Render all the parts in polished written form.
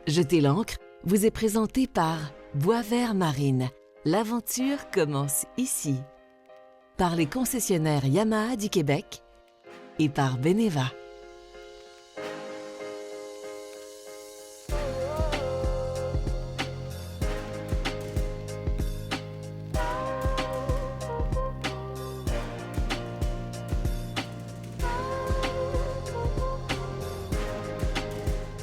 Jetez l'encre vous est présenté par Bois Vert Marine. L'aventure commence ici. Par les concessionnaires Yamaha du Québec et par Beneva.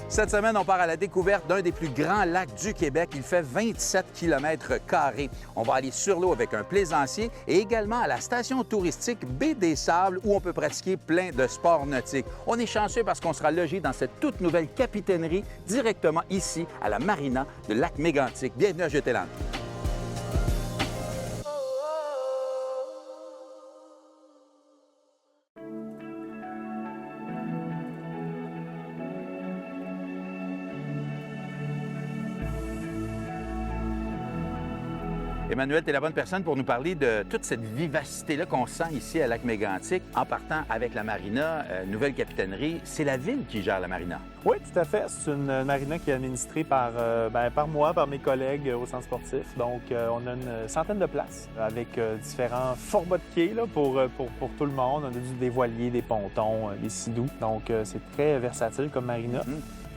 Cette semaine, on part à la découverte d'un des plus grands lacs du Québec. Il fait 27 km². On va aller sur l'eau avec un plaisancier et également à la station touristique Baie des Sables où on peut pratiquer plein de sports nautiques. On est chanceux parce qu'on sera logé dans cette toute nouvelle capitainerie directement ici à la marina de Lac-Mégantic. Bienvenue à Jeter l'encre. Emmanuel, tu es la bonne personne pour nous parler de toute cette vivacité-là qu'on sent ici à Lac-Mégantic en partant avec la marina, nouvelle capitainerie. C'est la ville qui gère la marina. Oui, tout à fait. C'est une marina qui est administrée par moi, par mes collègues au centre sportif. Donc, on a une centaine de places avec différents formats de quais là, pour tout le monde. On a des voiliers, des pontons, des sidous. Donc, c'est très versatile comme marina.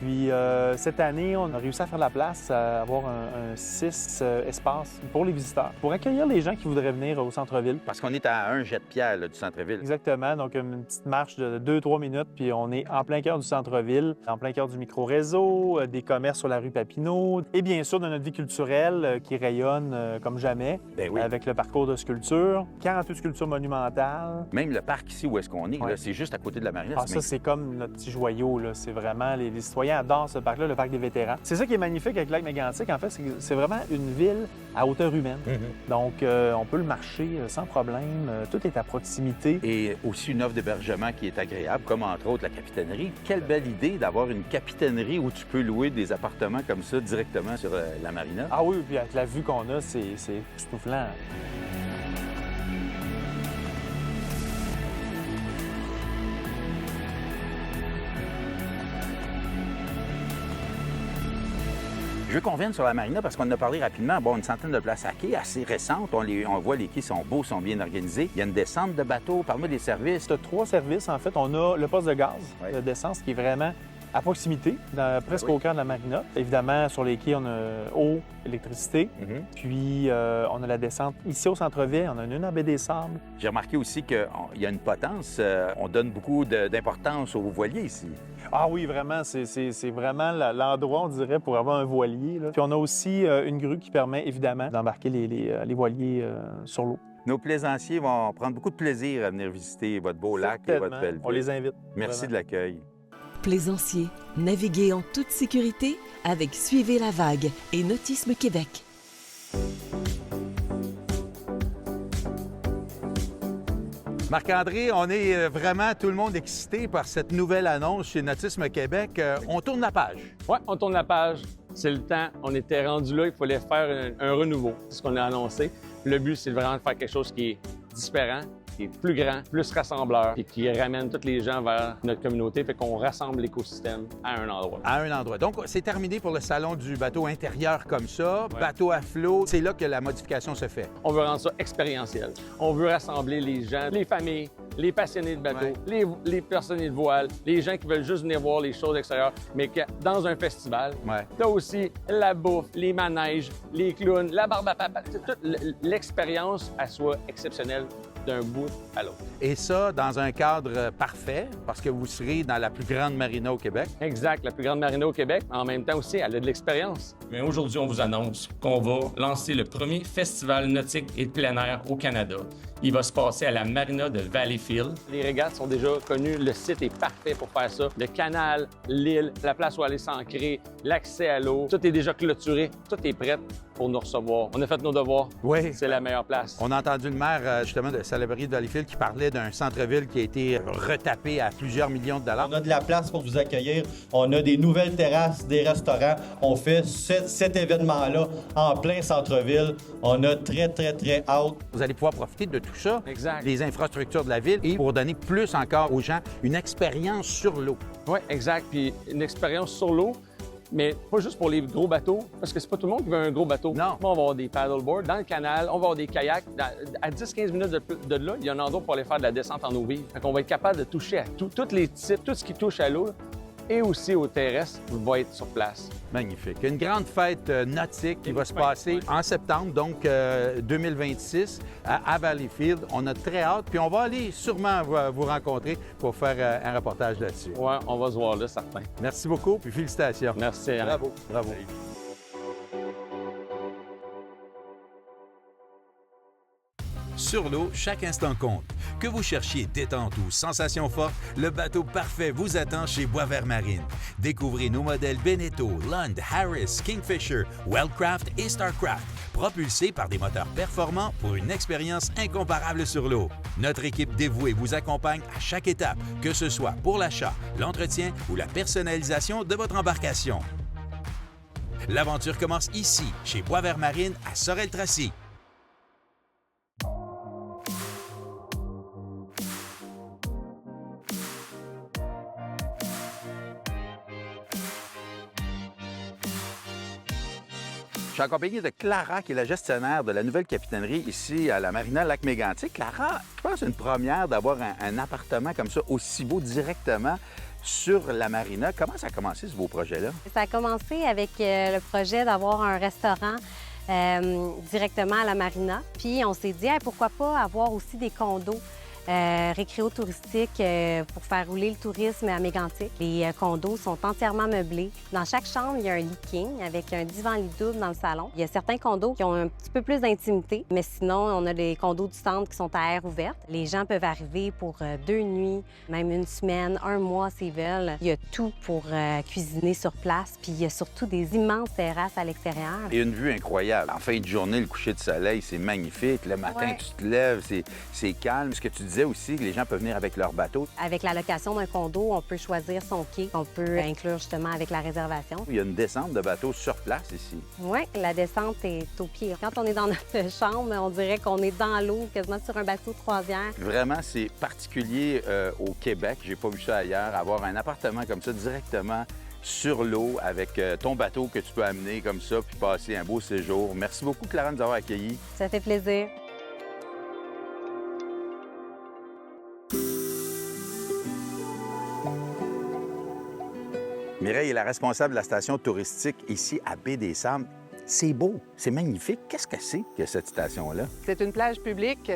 Puis cette année, on a réussi à faire de la place, à avoir un 6 espaces pour les visiteurs, pour accueillir les gens qui voudraient venir au centre-ville. Parce qu'on est à un jet de pierre là, du centre-ville. Exactement. Donc, une petite marche de 2-3 minutes, puis on est en plein cœur du centre-ville, en plein cœur du micro-réseau, des commerces sur la rue Papineau, et bien sûr de notre vie culturelle qui rayonne comme jamais, oui. Avec le parcours de sculpture, 48 sculptures monumentales. Même le parc ici où est-ce qu'on est, là, c'est juste à côté de la marina. Ah, ça, c'est comme notre petit joyau. Là. C'est vraiment les citoyens adorent ce parc-là, le parc des vétérans. C'est ça qui est magnifique avec Lac-Mégantic, en fait, c'est vraiment une ville à hauteur humaine. Donc, on peut le marcher sans problème. Tout est à proximité. Et aussi une offre d'hébergement qui est agréable, comme entre autres la capitainerie. Quelle belle idée d'avoir une capitainerie où tu peux louer des appartements comme ça directement sur la marina. Ah oui, puis avec la vue qu'on a, c'est époustouflant. Je veux qu'on vienne sur la marina parce qu'on en a parlé rapidement. Bon, une centaine de places à quai, assez récentes. On voit les quais sont beaux, sont bien organisés. Il y a une descente de bateau. Parle-moi des services. Tu as 3 services, en fait. On a le poste de gaz d'essence qui est vraiment à proximité, presque au cœur de la marina. Évidemment, sur les quais, on a eau, électricité. Puis, on a la descente ici au centre-ville. On en a une à Baie des Sables. J'ai remarqué aussi qu'il y a une potence. On donne beaucoup d'importance aux voiliers ici. Ah oui, vraiment. C'est vraiment l'endroit, on dirait, pour avoir un voilier. Là. Puis, on a aussi une grue qui permet, évidemment, d'embarquer les voiliers sur l'eau. Nos plaisanciers vont prendre beaucoup de plaisir à venir visiter votre beau lac et votre belle ville. On les invite. Merci vraiment. de l'accueil. Plaisanciers, naviguez en toute sécurité avec Suivez la vague et Nautisme Québec. Marc-André, on est vraiment tout le monde excité par cette nouvelle annonce chez Nautisme Québec. On tourne la page. Oui, on tourne la page. C'est le temps. On était rendu là. Il fallait faire un renouveau. C'est ce qu'on a annoncé. Le but, c'est vraiment de faire quelque chose qui est différent, qui est plus grand, plus rassembleur et qui ramène tous les gens vers notre communauté, fait qu'on rassemble l'écosystème à un endroit. À un endroit. Donc, c'est terminé pour le salon du bateau intérieur comme ça, Ouais. bateau à flot. C'est là que la modification se fait. On veut rendre ça expérientiel. On veut rassembler les gens, les familles, les passionnés de bateau, les passionnés de voile, les gens qui veulent juste venir voir les choses extérieures, mais que dans un festival, t'as aussi la bouffe, les manèges, les clowns, la barbe à papa, toute l'expérience, elle soit exceptionnelle d'un bout à l'autre. Et ça, dans un cadre parfait, parce que vous serez dans la plus grande marina au Québec. Exact, la plus grande marina au Québec. En même temps aussi, elle a de l'expérience. Mais aujourd'hui, on vous annonce qu'on va lancer le premier festival nautique et de plein air au Canada. Il va se passer à la marina de Valleyfield. Les régates sont déjà connues. Le site est parfait pour faire ça. Le canal, l'île, la place où aller s'ancrer, l'accès à l'eau, tout est déjà clôturé. Tout est prêt pour nous recevoir. On a fait nos devoirs. Oui. C'est la meilleure place. On a entendu le maire, justement, de Salaberry de Valleyfield qui parlait d'un centre-ville qui a été retapé à plusieurs millions de dollars. On a de la place pour vous accueillir. On a des nouvelles terrasses, des restaurants. On fait cet événement-là en plein centre-ville. On a très, très, très hâte. Vous allez pouvoir profiter de tout ça, Exact. les infrastructures de la ville, et pour donner plus encore aux gens une expérience sur l'eau. Oui, exact. Puis une expérience sur l'eau mais pas juste pour les gros bateaux, parce que c'est pas tout le monde qui veut un gros bateau. Non. On va avoir des paddleboards dans le canal, on va avoir des kayaks. À 10-15 minutes de là, il y a un endroit pour aller faire de la descente en eau vive. Fait qu'on va être capable de toucher à tous les types, tout ce qui touche à l'eau, et aussi au terrestre, va être sur place. Magnifique. Une grande fête nautique qui va se passer en septembre, donc 2026, à Valleyfield. On a très hâte, puis on va aller sûrement vous rencontrer pour faire un reportage là-dessus. Ouais, on va se voir là, certain. Merci beaucoup, puis félicitations. Merci, Alain. Bravo. Bravo. Sur l'eau, chaque instant compte. Que vous cherchiez détente ou sensation forte, le bateau parfait vous attend chez Boisvert Marine. Découvrez nos modèles Beneteau, Lund, Harris, Kingfisher, Wellcraft et Starcraft, propulsés par des moteurs performants pour une expérience incomparable sur l'eau. Notre équipe dévouée vous accompagne à chaque étape, que ce soit pour l'achat, l'entretien ou la personnalisation de votre embarcation. L'aventure commence ici, chez Boisvert Marine, à Sorel-Tracy. Je suis accompagné de Clara, qui est la gestionnaire de la nouvelle capitainerie ici à la Marina Lac-Mégantic. Clara, je pense que c'est une première d'avoir un appartement comme ça, aussi beau, directement sur la Marina. Comment ça a commencé, ce beau projet-là? Ça a commencé avec le projet d'avoir un restaurant directement à la Marina. Puis on s'est dit, hey, pourquoi pas avoir aussi des condos récréo-touristiques pour faire rouler le tourisme à Mégantic. Les condos sont entièrement meublés. Dans chaque chambre, il y a un lit king avec un divan-lit double dans le salon. Il y a certains condos qui ont un petit peu plus d'intimité, mais sinon, on a des condos du centre qui sont à air ouverte. Les gens peuvent arriver pour 2 nuits, même 1 semaine, 1 mois s'ils veulent. Il y a tout pour cuisiner sur place, puis il y a surtout des immenses terrasses à l'extérieur. Et une vue incroyable. En fin de journée, le coucher de soleil, c'est magnifique. Le matin, Ouais. tu te lèves, c'est calme. Ce que tu disais aussi, que les gens peuvent venir avec leur bateau. Avec la location d'un condo, on peut choisir son quai, qu'on peut inclure justement avec la réservation. Il y a une descente de bateau sur place ici. Oui, la descente est au pied. Quand on est dans notre chambre, on dirait qu'on est dans l'eau, quasiment sur un bateau de croisière. Vraiment, c'est particulier au Québec. J'ai pas vu ça ailleurs. Avoir un appartement comme ça directement sur l'eau avec ton bateau que tu peux amener comme ça puis passer un beau séjour. Merci beaucoup, Clara, de nous avoir accueillis. Ça fait plaisir. Mireille est la responsable de la station touristique ici à Baie-des-Sables. C'est beau, c'est magnifique. Qu'est-ce que c'est que cette station-là? C'est une plage publique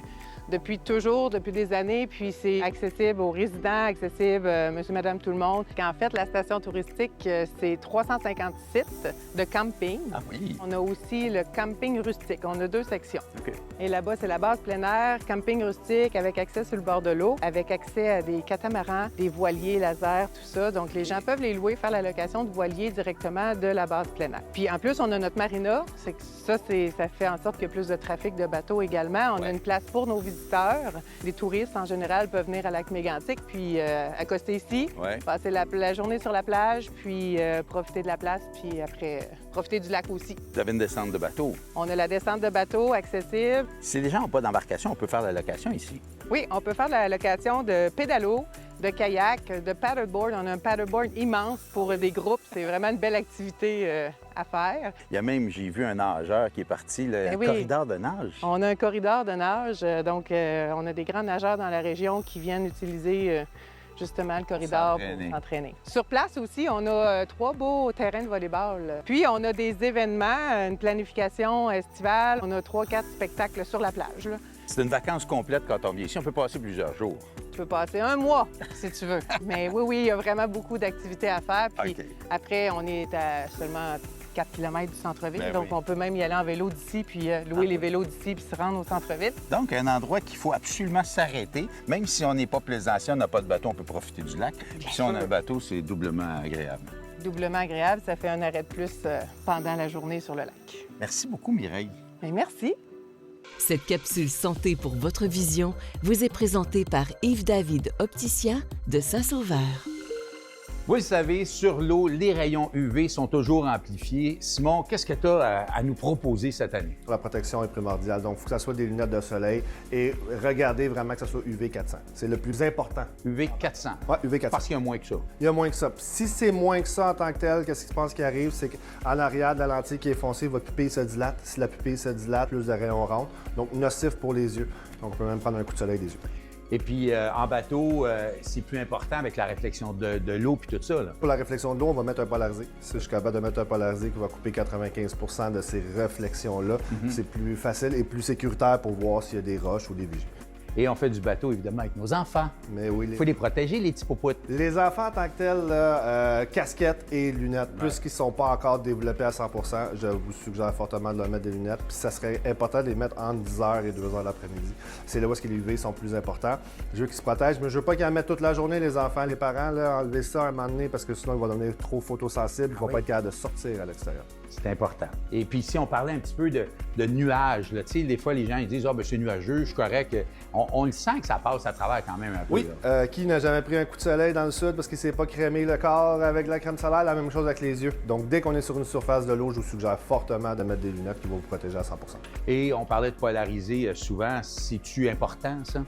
depuis toujours, depuis des années, puis c'est accessible aux résidents, accessible monsieur, madame, tout le monde. En fait, la station touristique, c'est 350 sites de camping. Ah oui? On a aussi le camping rustique. On a 2 sections. OK. Et là-bas, c'est la base plein air, camping rustique avec accès sur le bord de l'eau, avec accès à des catamarans, des voiliers laser, tout ça. Donc, les gens peuvent les louer, faire la location de voiliers directement de la base plein air. Puis, en plus, on a notre marina. C'est que ça fait en sorte qu'il y a plus de trafic de bateaux également. On a une place pour nos visiteurs. Les touristes, en général, peuvent venir à Lac-Mégantic, puis accoster ici, Ouais. passer la journée sur la plage, puis profiter de la place, puis après, profiter du lac aussi. Vous avez une descente de bateau. On a la descente de bateau accessible. Si les gens n'ont pas d'embarcation, on peut faire la location ici. Oui, on peut faire la location de pédalo, de kayak, de paddleboard. On a un paddleboard immense pour des groupes. C'est vraiment une belle activité à faire. Il y a même, j'ai vu un nageur qui est parti, le Ben oui. corridor de nage. On a un corridor de nage, donc on a des grands nageurs dans la région qui viennent utiliser justement le corridor S'entraîner. pour s'entraîner. Sur place aussi, on a 3 beaux terrains de volleyball. Puis on a des événements, une planification estivale. On a 3-4 spectacles sur la plage, là. C'est une vacance complète quand on vient ici. On peut passer plusieurs jours. Tu peux passer 1 mois, si tu veux. Mais oui, il y a vraiment beaucoup d'activités à faire. Puis OK. après, on est à seulement 4 km du centre-ville. Ben donc, oui. on peut même y aller en vélo d'ici, puis louer les vélos d'ici, puis se rendre au centre-ville. Donc, un endroit qu'il faut absolument s'arrêter. Même si on n'est pas plaisancier, on n'a pas de bateau, on peut profiter du lac. Puis si on a un bateau, c'est doublement agréable. Doublement agréable, ça fait un arrêt de plus pendant la journée sur le lac. Merci beaucoup, Mireille. Mais merci. Cette capsule santé pour votre vision vous est présentée par Yves-David Opticien de Saint-Sauveur. Vous le savez, sur l'eau, les rayons UV sont toujours amplifiés. Simon, qu'est-ce que tu as à nous proposer cette année? La protection est primordiale, donc il faut que ça soit des lunettes de soleil et regardez vraiment que ça soit UV 400. C'est le plus important. UV 400? Oui, UV 400. Parce qu'il y a moins que ça. Il y a moins que ça. Si c'est moins que ça en tant que tel, qu'est-ce qui se passe qui arrive? C'est qu'en arrière de la lentille qui est foncée, votre pupille se dilate. Si la pupille se dilate, plus de rayons rentrent. Donc, nocif pour les yeux. Donc, on peut même prendre un coup de soleil des yeux. Et puis, en bateau, c'est plus important avec la réflexion de l'eau puis tout ça, là. Pour la réflexion de l'eau, on va mettre un polarisé. Si je suis capable de mettre un polarisé qui va couper 95 % de ces réflexions-là, c'est plus facile et plus sécuritaire pour voir s'il y a des roches ou des vigies. Et on fait du bateau, évidemment, avec nos enfants. Mais oui, Il faut les protéger, les petits popoutes. Les enfants en tant que tels, casquettes et lunettes, puisqu'ils ne sont pas encore développés à 100 %, je vous suggère fortement de leur mettre des lunettes. Puis ça serait important de les mettre entre 10h et 2h l'après-midi. C'est là où les UV sont plus importants. Je veux qu'ils se protègent, mais je veux pas qu'ils en mettent toute la journée, les enfants. Les parents, là, enlever ça à un moment donné, parce que sinon, ils vont devenir trop photosensibles. Ils vont pas être capables de sortir à l'extérieur. C'est important. Et puis, si on parlait un petit peu de nuages, là, tu sais, des fois, les gens ils disent « Ah, ben c'est nuageux, je suis correct. » On le sent que ça passe à travers quand même un peu. Oui. Qui n'a jamais pris un coup de soleil dans le sud parce qu'il ne s'est pas crémé le corps avec la crème solaire? La même chose avec les yeux. Donc, dès qu'on est sur une surface de l'eau, je vous suggère fortement de mettre des lunettes qui vont vous protéger à 100 %. Et on parlait de polariser souvent. C'est-tu important, ça?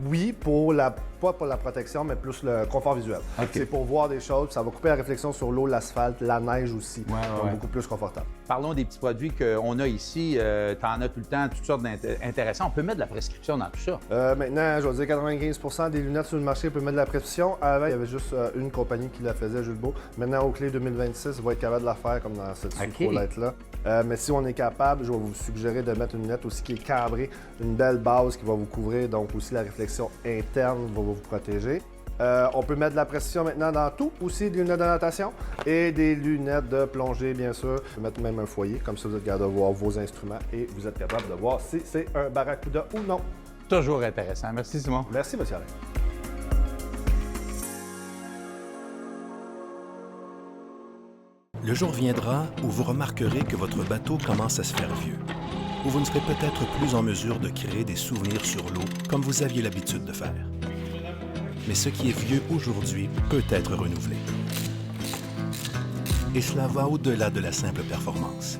Oui, pas pour la protection, mais plus le confort visuel. Okay. C'est pour voir des choses, ça va couper la réflexion sur l'eau, l'asphalte, la neige aussi. Donc, beaucoup plus confortable. Parlons des petits produits qu'on a ici. Tu en as tout le temps, toutes sortes d'intéressants. On peut mettre de la prescription dans tout ça. Maintenant, je vais dire 95 % des lunettes sur le marché peuvent mettre de la prescription. Avant, il y avait juste une compagnie qui la faisait, Jules Beau. Maintenant, au clé 2026, on va être capable de la faire comme dans cette sucrolette-là. Mais si on est capable, je vais vous suggérer de mettre une lunette aussi qui est cambrée, une belle base qui va vous couvrir, donc aussi la réflexion interne va vous protéger. On peut mettre de la pression maintenant dans tout, aussi des lunettes de natation et des lunettes de plongée, bien sûr. On peut mettre même un foyer, comme ça vous êtes capable de voir vos instruments et vous êtes capable de voir si c'est un barracuda ou non. Toujours intéressant. Merci, Simon. Merci, M. Alain. Le jour viendra où vous remarquerez que votre bateau commence à se faire vieux, où vous ne serez peut-être plus en mesure de créer des souvenirs sur l'eau comme vous aviez l'habitude de faire. Mais ce qui est vieux aujourd'hui peut être renouvelé. Et cela va au-delà de la simple performance.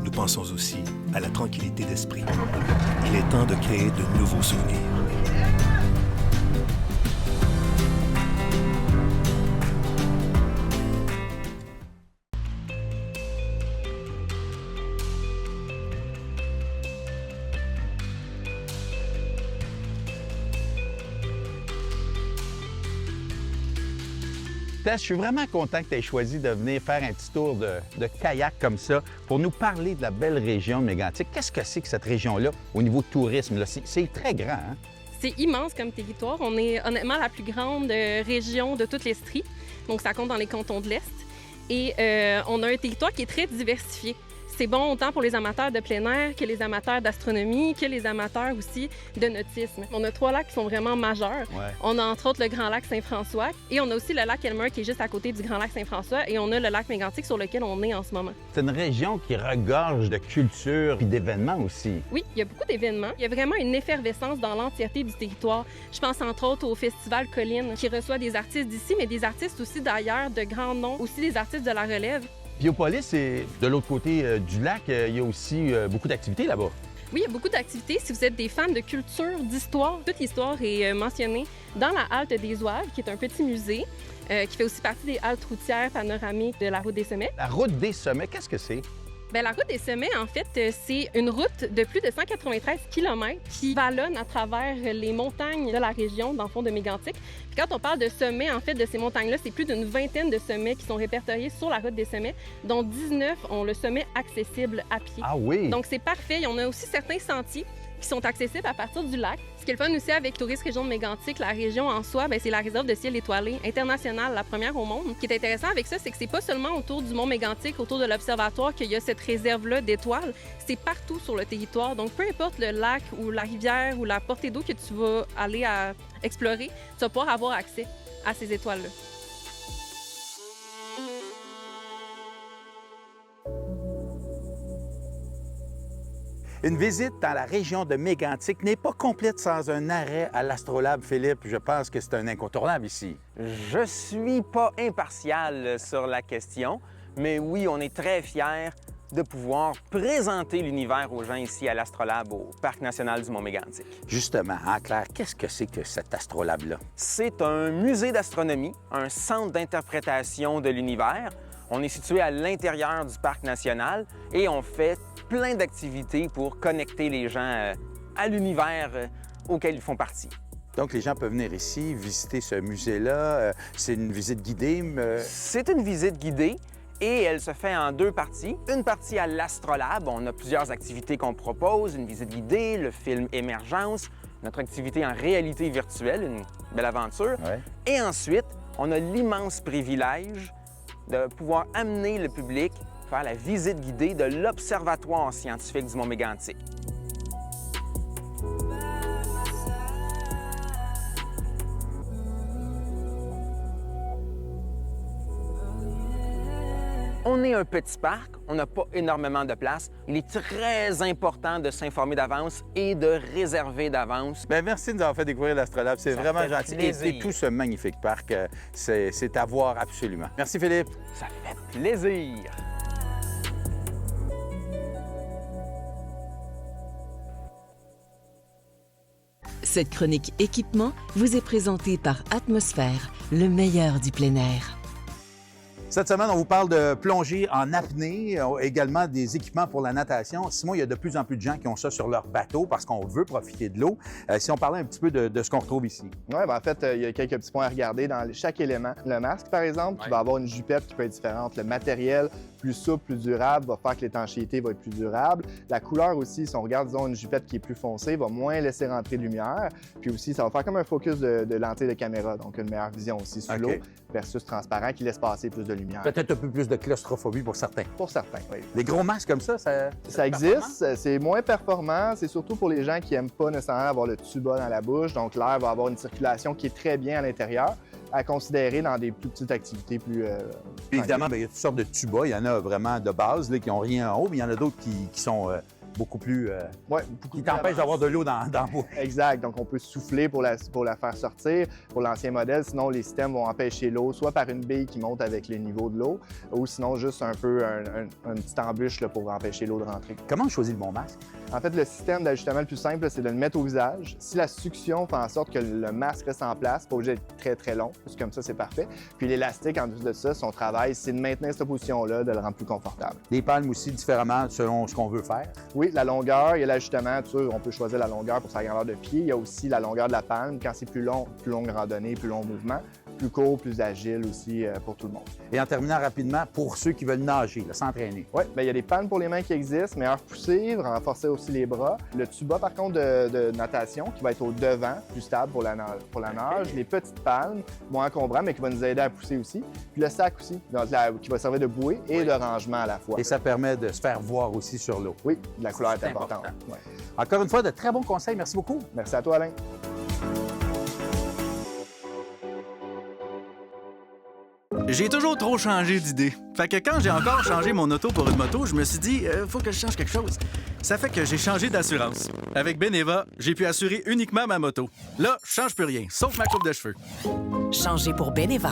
Nous pensons aussi à la tranquillité d'esprit. Il est temps de créer de nouveaux souvenirs. Tess, je suis vraiment content que tu aies choisi de venir faire un petit tour de kayak comme ça pour nous parler de la belle région de Mégantic. Qu'est-ce que c'est que cette région-là au niveau tourisme? Là? C'est très grand, hein? C'est immense comme territoire. On est honnêtement la plus grande région de toute l'Estrie. Donc, ça compte dans les cantons de l'Est. Et on a un territoire qui est très diversifié. C'est bon autant pour les amateurs de plein air que les amateurs d'astronomie, que les amateurs aussi de nautisme. On a 3 lacs qui sont vraiment majeurs. Ouais. On a entre autres le Grand Lac Saint-François et on a aussi le lac Elmer qui est juste à côté du Grand Lac Saint-François et on a le lac Mégantic sur lequel on est en ce moment. C'est une région qui regorge de culture et d'événements aussi. Oui, il y a beaucoup d'événements. Il y a vraiment une effervescence dans l'entièreté du territoire. Je pense entre autres au Festival Colline qui reçoit des artistes d'ici, mais des artistes aussi d'ailleurs, de grands noms, aussi des artistes de la relève. Biopolis, c'est de l'autre côté du lac, il y a aussi beaucoup d'activités là-bas. Oui, il y a beaucoup d'activités. Si vous êtes des fans de culture, d'histoire, toute l'histoire est mentionnée dans la halte des Ouaves, qui est un petit musée, qui fait aussi partie des haltes routières panoramiques de la Route des Sommets. La Route des Sommets, qu'est-ce que c'est? Bien, la Route des Sommets, en fait, c'est une route de plus de 193 km qui vallonne à travers les montagnes de la région, dans le fond de Mégantic. Puis quand on parle de sommets, en fait, de ces montagnes-là, c'est plus d'une vingtaine de sommets qui sont répertoriés sur la Route des Sommets, dont 19 ont le sommet accessible à pied. Ah oui! Donc, c'est parfait. On a aussi certains sentiers qui sont accessibles à partir du lac. Ce qui est le fun aussi avec Tourisme Région de Mégantic, la région en soi, c'est la réserve de ciel étoilé internationale, la première au monde. Ce qui est intéressant avec ça, c'est que c'est pas seulement autour du mont Mégantic, autour de l'observatoire qu'il y a cette réserve-là d'étoiles, c'est partout sur le territoire. Donc, peu importe le lac ou la rivière ou la portée d'eau que tu vas aller à explorer, tu vas pouvoir avoir accès à ces étoiles-là. Une visite dans la région de Mégantic n'est pas complète sans un arrêt à l'Astrolabe, Philippe. Je pense que c'est un incontournable ici. Je suis pas impartial sur la question, mais oui, on est très fiers de pouvoir présenter l'univers aux gens ici à l'Astrolabe, au Parc national du Mont-Mégantic. Justement, en clair, qu'est-ce que c'est que cet Astrolabe-là? C'est un musée d'astronomie, un centre d'interprétation de l'univers. On est situé à l'intérieur du Parc national et on fait plein d'activités pour connecter les gens à l'univers auquel ils font partie. Donc, les gens peuvent venir ici, visiter ce musée-là. C'est une visite guidée? C'est une visite guidée et elle se fait en deux parties. Une partie à l'Astrolabe. On a plusieurs activités qu'on propose, une visite guidée, le film Émergence, notre activité en réalité virtuelle, une belle aventure. Ouais. Et ensuite, on a l'immense privilège de pouvoir amener le public faire la visite guidée de l'Observatoire scientifique du Mont-Mégantic. On est un petit parc, on n'a pas énormément de place. Il est très important de s'informer d'avance et de réserver d'avance. Bien, merci de nous avoir fait découvrir l'Astrolabe. C'est vraiment gentil. Et tout ce magnifique parc, c'est à voir absolument. Merci, Philippe. Ça fait plaisir. Cette chronique équipement vous est présentée par Atmosphère, le meilleur du plein air. Cette semaine, on vous parle de plongée en apnée, également des équipements pour la natation. Simon, il y a de plus en plus de gens qui ont ça sur leur bateau parce qu'on veut profiter de l'eau. Si on parlait un petit peu de ce qu'on retrouve ici. Oui, en fait, il y a quelques petits points à regarder dans chaque élément. Le masque, par exemple, qui va avoir une jupette qui peut être différente. Le matériel, plus souple, plus durable, va faire que l'étanchéité va être plus durable. La couleur aussi, si on regarde, disons, une jupette qui est plus foncée, va moins laisser rentrer de lumière. Puis aussi, ça va faire comme un focus de lentille de caméra, donc une meilleure vision aussi sous l'eau versus transparent qui laisse passer plus de lumière. Peut-être un peu plus de claustrophobie pour certains. Pour certains, oui. Les gros masques comme ça existe. C'est moins performant. C'est surtout pour les gens qui n'aiment pas nécessairement avoir le tuba dans la bouche. Donc, l'air va avoir une circulation qui est très bien à l'intérieur, à considérer dans des plus petites activités plus... Évidemment, bien, il y a toutes sortes de tubas. Il y en a vraiment de base là, qui n'ont rien en haut, mais il y en a d'autres qui sont... beaucoup plus... qui t'empêchent d'avoir de l'eau dans la bouche. Exact. Donc, on peut souffler pour la faire sortir. Pour l'ancien modèle, sinon, les systèmes vont empêcher l'eau, soit par une bille qui monte avec le niveau de l'eau, ou sinon, juste un peu une petite embûche là, pour empêcher l'eau de rentrer. Comment on choisit le bon masque? En fait, le système d'ajustement le plus simple, c'est de le mettre au visage. Si la succion fait en sorte que le masque reste en place, pas obligé d'être très, très long, parce que comme ça, c'est parfait. Puis l'élastique, en plus de ça, son travail, c'est de maintenir cette position-là, de le rendre plus confortable. Les palmes aussi, différemment, selon ce qu'on veut faire? Oui, la longueur, il y a l'ajustement. On peut choisir la longueur pour sa grandeur de pied. Il y a aussi la longueur de la palme. Quand c'est plus long, plus longue randonnée, plus long mouvement. Plus court, plus agile aussi pour tout le monde. Et en terminant rapidement, pour ceux qui veulent nager, s'entraîner. Oui, bien, il y a des palmes pour les mains qui existent, meilleure poussée, renforcer aussi les bras. Le tuba, par contre, de natation, qui va être au devant, plus stable pour la nage. Les petites palmes, moins encombrants, mais qui va nous aider à pousser aussi. Puis le sac aussi, donc, qui va servir de bouée et de rangement à la fois. Et ça permet de se faire voir aussi sur l'eau. Oui, la couleur est importante. Ouais. Encore une fois, de très bons conseils. Merci beaucoup. Merci à toi, Alain. J'ai toujours trop changé d'idée. Fait que quand j'ai encore changé mon auto pour une moto, je me suis dit, faut que je change quelque chose. Ça fait que j'ai changé d'assurance. Avec Beneva, j'ai pu assurer uniquement ma moto. Là, je change plus rien, sauf ma coupe de cheveux. Changez pour Beneva.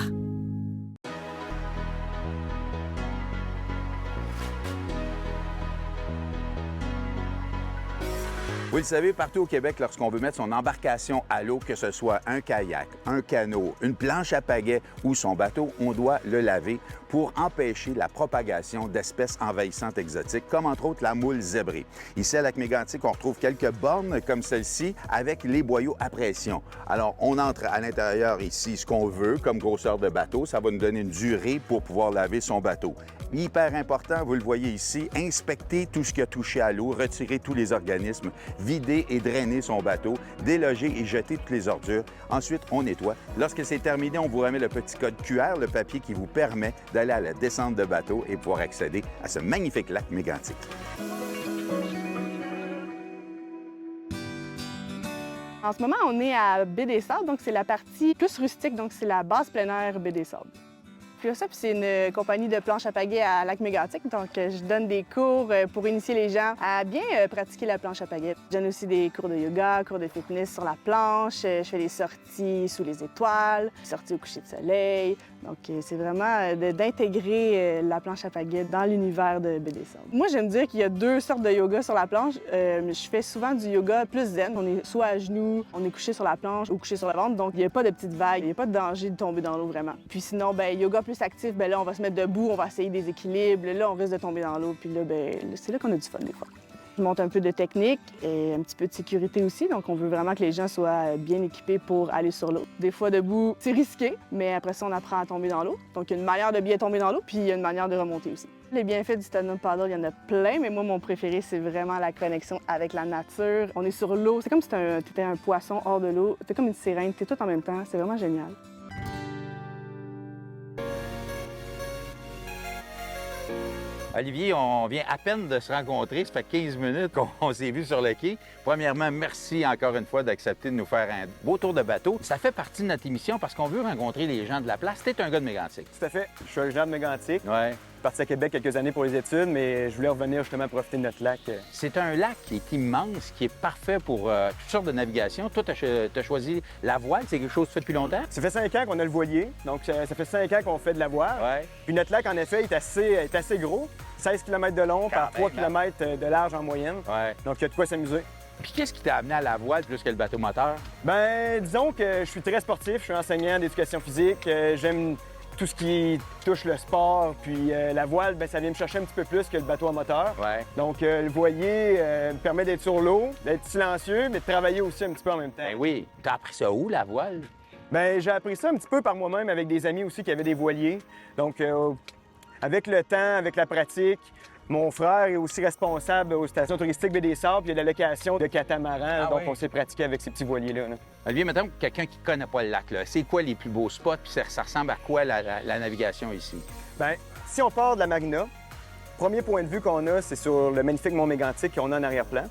Vous le savez, partout au Québec, lorsqu'on veut mettre son embarcation à l'eau, que ce soit un kayak, un canot, une planche à pagaie ou son bateau, on doit le laver pour empêcher la propagation d'espèces envahissantes exotiques, comme entre autres la moule zébrée. Ici, à Lac-Mégantic, on retrouve quelques bornes comme celle-ci avec les boyaux à pression. Alors, on entre à l'intérieur ici ce qu'on veut comme grosseur de bateau. Ça va nous donner une durée pour pouvoir laver son bateau. Hyper important, vous le voyez ici, inspecter tout ce qui a touché à l'eau, retirer tous les organismes, vider et drainer son bateau, déloger et jeter toutes les ordures. Ensuite, on nettoie. Lorsque c'est terminé, on vous remet le petit code QR, le papier qui vous permet d'aller à la descente de bateau et pouvoir accéder à ce magnifique lac Mégantic. En ce moment, on est à Baie des Sables, donc c'est la partie plus rustique, donc c'est la base plein air Baie des Sables. Piossa, puis c'est une compagnie de planche à pagaie à Lac-Mégantic. Donc, je donne des cours pour initier les gens à bien pratiquer la planche à pagaie. Je donne aussi des cours de yoga, cours de fitness sur la planche. Je fais des sorties sous les étoiles, sorties au coucher de soleil. Donc, c'est vraiment d'intégrer la planche à pagaie dans l'univers de BD Sable. Moi, j'aime dire qu'il y a 2 sortes de yoga sur la planche. Je fais souvent du yoga plus zen. On est soit à genoux, on est couché sur la planche ou couché sur le ventre. Donc, il n'y a pas de petites vagues, il n'y a pas de danger de tomber dans l'eau vraiment. Puis sinon, yoga plus actif, là, on va se mettre debout, on va essayer des équilibres. Là, on risque de tomber dans l'eau. Puis là, c'est là qu'on a du fun des fois. Je monte un peu de technique et un petit peu de sécurité aussi. Donc, on veut vraiment que les gens soient bien équipés pour aller sur l'eau. Des fois, debout, c'est risqué, mais après ça, on apprend à tomber dans l'eau. Donc, il y a une manière de bien tomber dans l'eau, puis il y a une manière de remonter aussi. Les bienfaits du stand-up paddle, il y en a plein, mais moi, mon préféré, c'est vraiment la connexion avec la nature. On est sur l'eau. C'est comme si t'étais un poisson hors de l'eau. T'es comme une sirène. T'es tout en même temps. C'est vraiment génial. Olivier, on vient à peine de se rencontrer. Ça fait 15 minutes qu'on s'est vu sur le quai. Premièrement, merci encore une fois d'accepter de nous faire un beau tour de bateau. Ça fait partie de notre émission parce qu'on veut rencontrer les gens de la place. T'es un gars de Mégantic. Tout à fait. Je suis originaire de Mégantic. Ouais. Je suis parti à Québec quelques années pour les études, mais je voulais revenir justement profiter de notre lac. C'est un lac qui est immense, qui est parfait pour toutes sortes de navigation. Toi, tu as choisi la voile. C'est quelque chose que tu fais depuis longtemps? Ça fait 5 ans qu'on a le voilier. Donc, ça fait 5 ans qu'on fait de la voile. Ouais. Puis notre lac, en effet, est assez gros. 16 km de long par 3 km de large en moyenne. Ouais. Donc, il y a de quoi s'amuser. Puis qu'est-ce qui t'a amené à la voile plus que le bateau moteur? Ben, disons que je suis très sportif. Je suis enseignant d'éducation physique. J'aime tout ce qui touche le sport. Puis la voile, ben, ça vient me chercher un petit peu plus que le bateau à moteur. Ouais. Donc, le voilier me permet d'être sur l'eau, d'être silencieux, mais de travailler aussi un petit peu en même temps. Ben oui. T'as appris ça où, la voile? Ben, j'ai appris ça un petit peu par moi-même avec des amis aussi qui avaient des voiliers. Donc, avec le temps, avec la pratique, mon frère est aussi responsable aux stations touristiques BD Sable. Il y a de la location de catamarans, donc on s'est pratiqué avec ces petits voiliers-là. Olivier, mettons quelqu'un qui ne connaît pas le lac, c'est quoi les plus beaux spots? Puis ça ressemble à quoi la navigation ici? Bien, si on part de la marina, premier point de vue qu'on a, c'est sur le magnifique Mont Mégantic qu'on a en arrière-plan.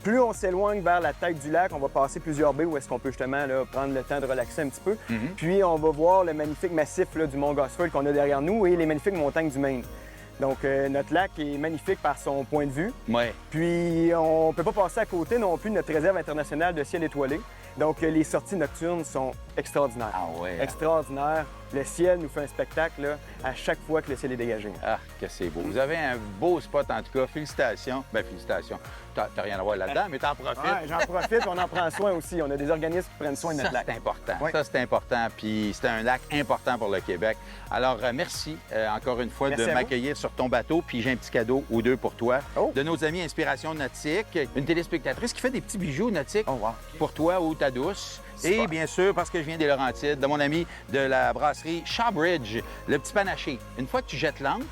Plus on s'éloigne vers la tête du lac, on va passer plusieurs baies où est-ce qu'on peut justement prendre le temps de relaxer un petit peu. Puis on va voir le magnifique massif du Mont Gosford qu'on a derrière nous et les magnifiques montagnes du Maine. Donc, notre lac est magnifique par son point de vue. Ouais. Puis, on ne peut pas passer à côté non plus de notre réserve internationale de ciel étoilé. Donc, les sorties nocturnes sont extraordinaires. Ah ouais. Extraordinaires. Le ciel nous fait un spectacle là, à chaque fois que le ciel est dégagé. Ah, que c'est beau. Vous avez un beau spot, en tout cas. Félicitations. Bien, félicitations. T'as rien à voir là-dedans, mais t'en profites. Ouais, j'en profite, on en prend soin aussi. On a des organismes qui prennent soin de notre lac. C'est important. Oui. Ça, c'est important. Puis c'est un lac important pour le Québec. Alors, merci encore une fois de m'accueillir sur ton bateau. Puis j'ai un petit cadeau ou deux pour toi. De nos amis Inspiration Nautique, une téléspectatrice qui fait des petits bijoux nautiques pour toi ou ta douce. Et bien sûr, parce que je viens des Laurentides, de mon ami de la brasserie Shawbridge, le petit panaché. Une fois que tu jettes l'ancre,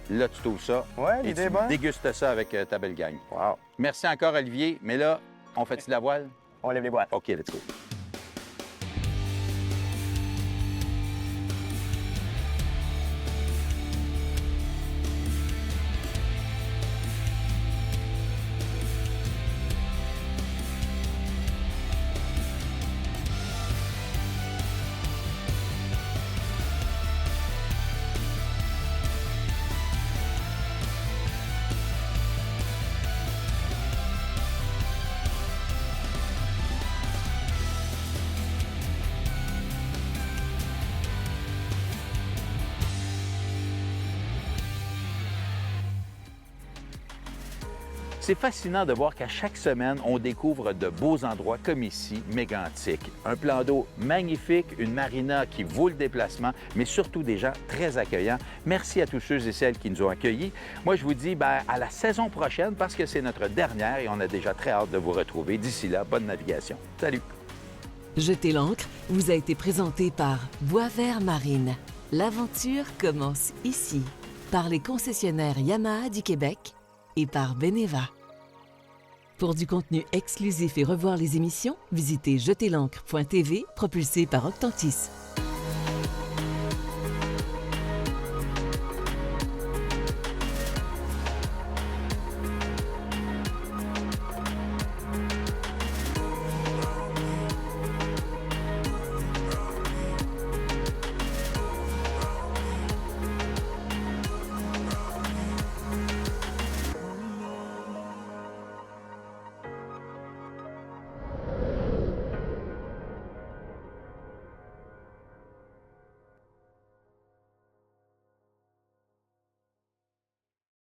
là, tu t'ouvres ça. Et tu dégustes ça avec ta belle gang. Wow. Merci encore, Olivier. Mais là, on fait-tu de la voile? On lève les voiles. OK, let's go. C'est fascinant de voir qu'à chaque semaine, on découvre de beaux endroits comme ici, Mégantic. Un plan d'eau magnifique, une marina qui vaut le déplacement, mais surtout des gens très accueillants. Merci à tous ceux et celles qui nous ont accueillis. Moi, je vous dis à la saison prochaine parce que c'est notre dernière et on a déjà très hâte de vous retrouver. D'ici là, bonne navigation. Salut! Jeter l'ancre vous a été présenté par Boisvert Marine. L'aventure commence ici, par les concessionnaires Yamaha du Québec et par Beneva. Pour du contenu exclusif et revoir les émissions, visitez jeterlancre.tv propulsé par Octantis.